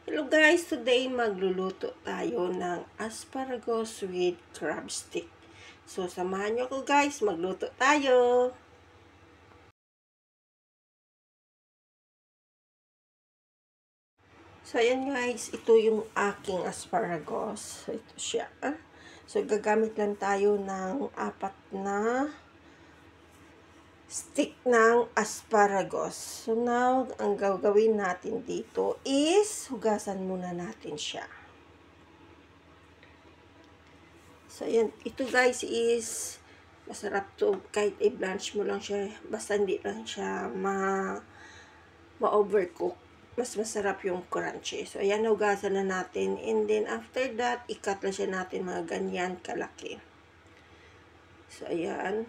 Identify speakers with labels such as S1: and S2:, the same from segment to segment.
S1: Hello guys, today magluluto tayo ng asparagus with crab stick. So samahan nyo ako guys, magluto tayo. So ayan guys, ito yung aking asparagus. So ito siya. So gagamit lang tayo ng 4 na stick ng asparagus. So now, ang gagawin natin dito is hugasan muna natin siya. So, ayan. Ito guys is masarap to. Kahit i-blanch mo lang siya. Basta hindi lang siya ma-overcook. Mas masarap yung crunchy. So, ayan. Hugasan na natin. And then, after that, i-cut lang siya natin mga ganyan kalaki. So, ayan.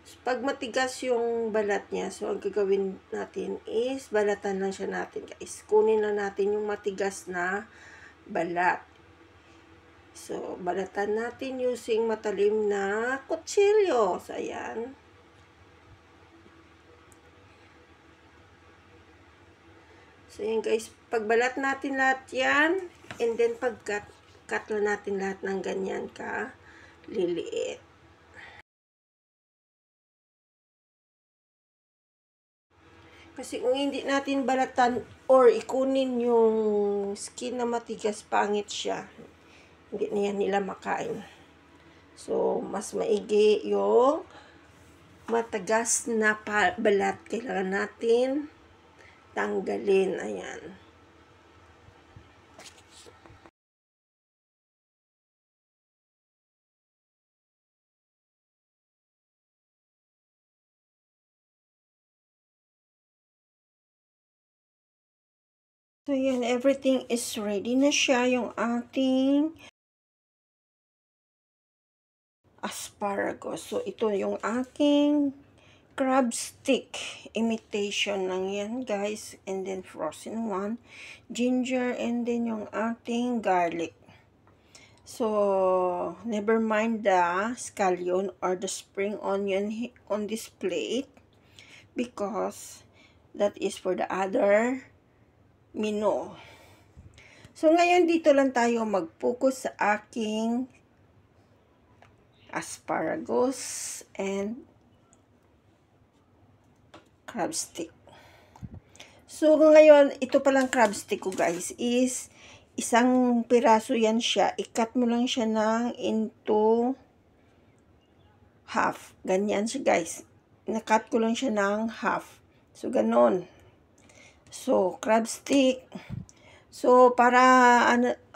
S1: So, pag matigas yung balat niya, so, ang gagawin natin is balatan lang siya natin guys. Kunin lang natin yung matigas na balat. So, balatan natin using matalim na kutsilyo. So, ayan. So, ayan guys. Pagbalat natin lahat yan. And then, pag-cut lang natin lahat ng ganyan ka liliit. Kasi kung hindi natin balatan or ikunin yung skin na matigas, pangit siya. Hindi na yan nila makain. So, mas maigi yung matagas na balat. Kailangan natin tanggalin. Ayan. So, yan. Everything is ready na siya. Yung ating asparagus. So, ito yung aking crab stick. Imitation lang yan, guys. And then, frozen one. Ginger. And then, yung ating garlic. So, never mind the scallion or the spring onion on this plate. Because, that is for the other menu. So, ngayon dito lang tayo mag-focus sa aking asparagus and crab stick. So, ngayon, ito palang crab stick ko guys is isang piraso yan siya. I-cut mo lang siya ng into half. Ganyan siya guys. Na-cut ko lang siya ng half. So, ganon. So, crab stick. So, para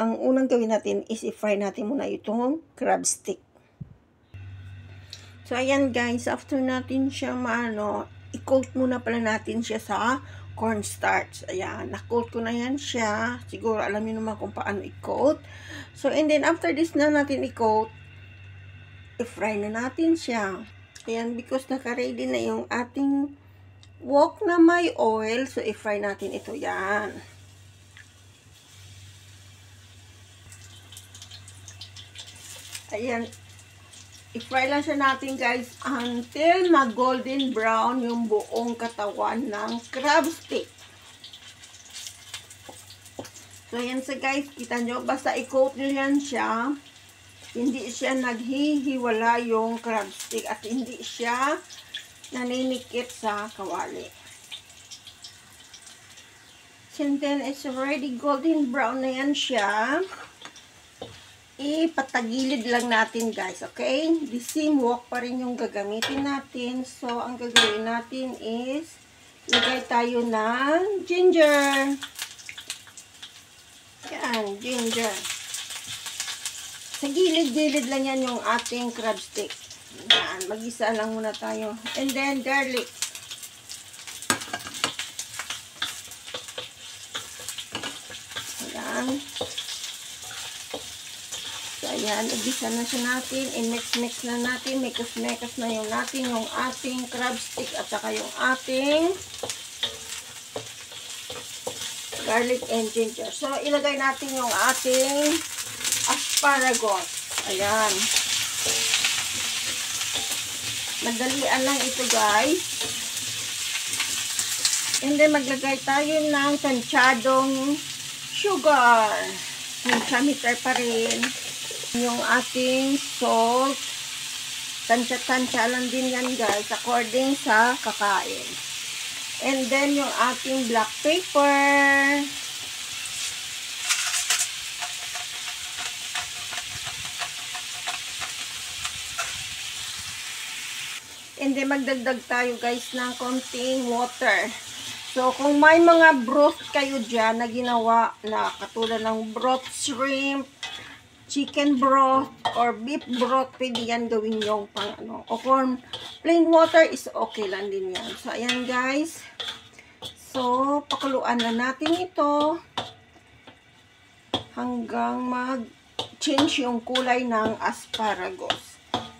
S1: ang unang gawin natin is i-fry natin muna itong crab stick. So, ayan guys, after natin siya i-coat muna pala natin siya sa cornstarch. Ayan, na-coat ko na yan siya. Siguro alam niyo naman kung paano i-coat. So, and then after this na natin i-coat, i-fry na natin siya. Ayan, because naka-ready na yung ating wok na may oil. So, i-fry natin ito yan. Ayan. I-fry lang siya natin guys until mag-golden brown yung buong katawan ng crab stick. So, ayan sa guys. Kita nyo, basta i-coat nyo yan siya. Hindi siya naghihiwala yung crab stick at hindi siya naninikit sa kawali. And then, it's already golden brown na yan siya. Ipatagilid lang natin guys, okay? The same wok pa rin yung gagamitin natin. So, ang gagawin natin is lagay tayo ng ginger. Yan, ginger. Sa gilid-gilid lang yan yung ating crab stick. Yan, mag-isa lang muna tayo. And then, garlic. Yan. So, ayan, nagisa na siya natin. I-mix-mix na natin. Mekas-mekas na yung ating crab stick at saka yung ating garlic and ginger. So, ilagay natin yung ating asparagus. Ayan. Madalian lang ito, guys. And then, maglagay tayo ng tansyadong sugar. Meter pa rin. Yung ating salt. Tansya-tansya lang din yan guys, according sa kakain. And then yung ating black pepper. And then magdagdag tayo guys ng konting water. So kung may mga broth kayo dyan na ginawa na katulad ng broth shrimp, chicken broth, or beef broth, pwede yan gawin yung pang ano. O kung plain water is okay lang din yan. So ayan guys. So pakuluan na natin ito hanggang mag-change yung kulay ng asparagus.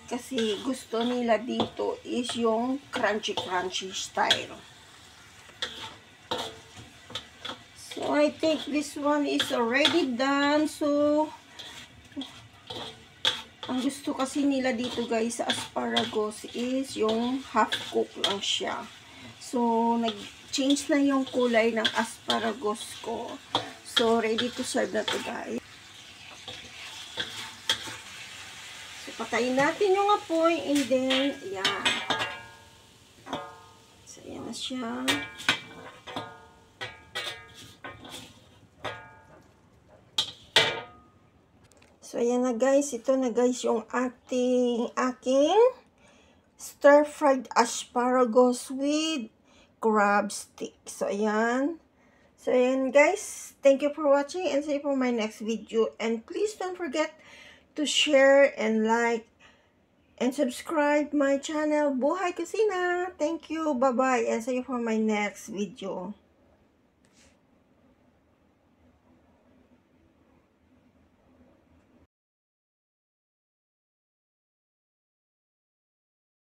S1: Kasi gusto nila dito is yung crunchy style. So, I think this one is already done. So, ang gusto kasi nila dito guys sa asparagus is yung half cook lang siya. So, nag-change na yung kulay ng asparagus ko. So, ready to serve na to guys. Patayin natin yung apoy and then, ayan. So, ayan na siya. So, ayan na guys. Ito na guys yung aking stir-fried asparagus with crab stick. So, ayan. So, ayan guys. Thank you for watching and see you for my next video. And please don't forget to share and like and subscribe my channel Buhay Kusina. Thank you. Bye-bye. And see you for my next video.